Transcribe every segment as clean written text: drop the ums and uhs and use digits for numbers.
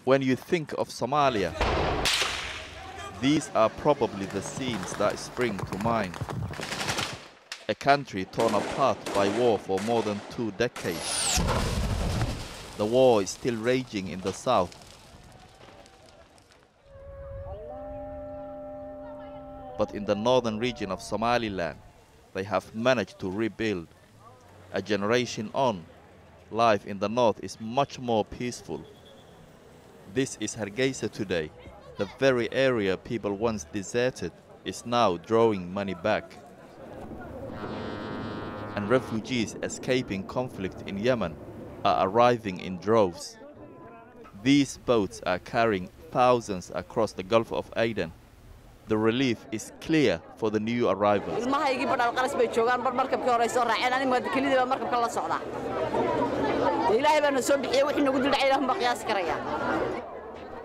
When you think of Somalia, these are probably the scenes that spring to mind. A country torn apart by war for more than 2 decades. The war is still raging in the south. But in the northern region of Somaliland, they have managed to rebuild. A generation on, life in the north is much more peaceful. This is Hargeisa today. The very area people once deserted is now drawing money back. And refugees escaping conflict in Yemen are arriving in droves. These boats are carrying thousands across the Gulf of Aden. The relief is clear for the new arrivals.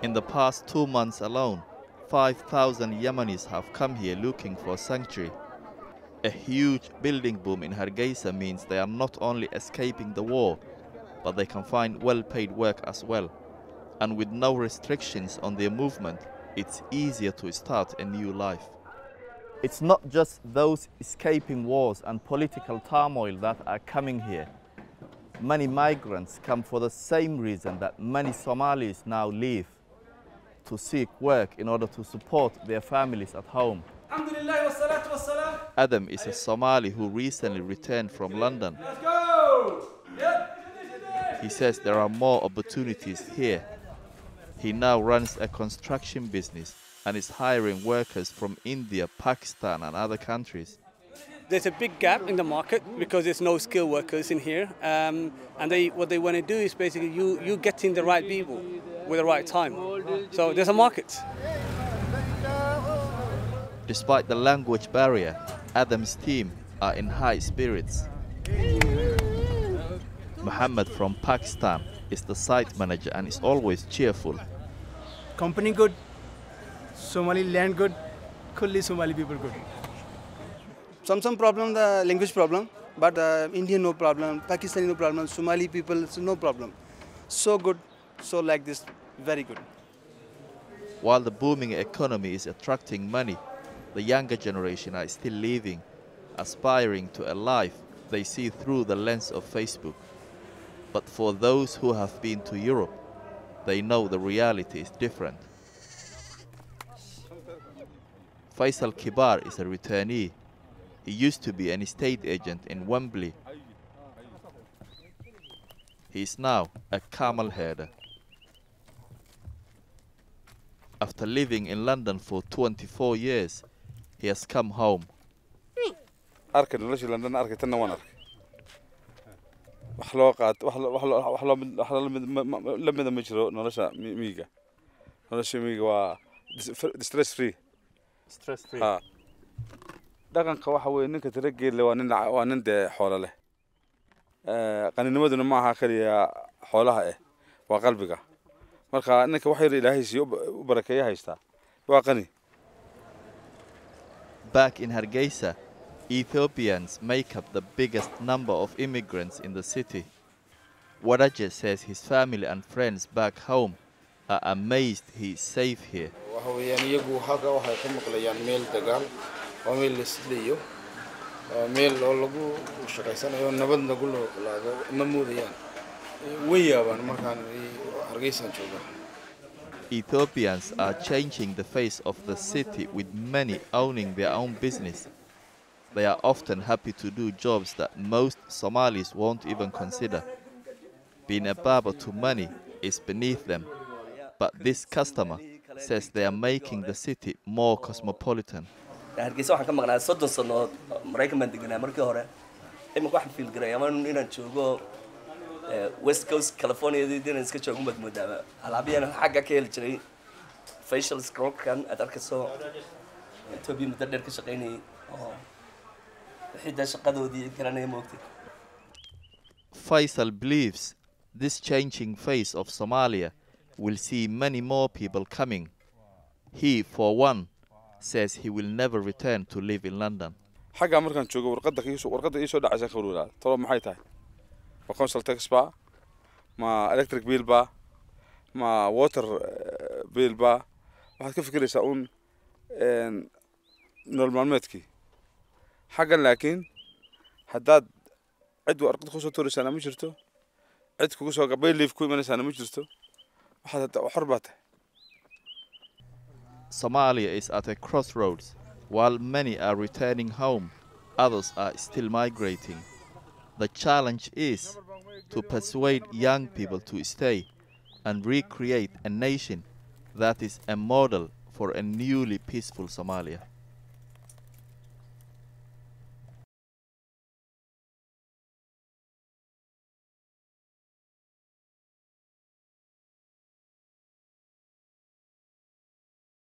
In the past 2 months alone, 5,000 Yemenis have come here looking for sanctuary. A huge building boom in Hargeisa means they are not only escaping the war, but they can find well-paid work as well. And with no restrictions on their movement, it's easier to start a new life. It's not just those escaping wars and political turmoil that are coming here. Many migrants come for the same reason that many Somalis now leave, to seek work in order to support their families at home. Adam is a Somali who recently returned from London. Let's go! He says there are more opportunities here. He now runs a construction business and is hiring workers from India, Pakistan and other countries. There's a big gap in the market because there's no skilled workers in here. And what they want to do is basically you getting the right people with the right time. So there's a market. Despite the language barrier, Adam's team are in high spirits. Muhammad from Pakistan is the site manager and is always cheerful. Company good, Somaliland good, Kulli Somali people good. Some problem, the language problem, but Indian no problem, Pakistani no problem, Somali people no problem. So good, so like this, very good. While the booming economy is attracting money, the younger generation are still leaving, aspiring to a life they see through the lens of Facebook. But for those who have been to Europe, they know the reality is different. Faisal Kibar is a returnee. He used to be an estate agent in Wembley. He is now a camel herder. After living in London for 24 years, he has come home. Stress free. Stress free. dhaqanka waxa weeye ninka tirageelle waa nin de xoolo leh qaninimaduna ma aha kaliya xoolaha waa qalbiga marka ninka wax yar Ilaahay si u barakeeyo haysta waa qani. Back in Hargeisa, Ethiopians make up the biggest number of immigrants in the city. Wadaje says his family and friends back home are amazed he is safe here. وميل لسليو ميل لوجو شقيسنا يوم نبض نقول له نموديان ويا بان ما كان أرجيسان شوفه. Ethiopians are changing the face of the city with many owning their own business. They are often happy to do jobs that most Somalis won't even consider. Being a barber to money is beneath them. But this customer says they are making the city more cosmopolitan. Hargeysa waxaan ka maqnaa 30 sano Mareykan baan deganaa markii hore imika waxaan feel garay ama inaan joogo West Coast California inaan iska joogo moodaa alaabiyana xagga ka heli jiray facial scrub kan aad arkayso tobi muddo dheer ka shaqeynay oo xidda shaqadoodii garanay moogtay. Faisal believes this changing face of Somalia will see many more people coming. He, for one, says he will never return to live in London. xagga markaan joogo warqadda ii soo dhacaysa khawruulaa tolo maxay tahay ma council tax ba ma electric bill ba ma water bill ba waxaad ka fikiraysaa un nolol maalmeedkii xaggan laakiin haddaad cid warqad kusoo tuuraysaana ma jirto cid kugu soo gabay liif ku imanaysaana ma jirto waxaad xor baa tahay. Somalia is at a crossroads. While many are returning home, others are still migrating. The challenge is to persuade young people to stay and recreate a nation that is a model for a newly peaceful Somalia.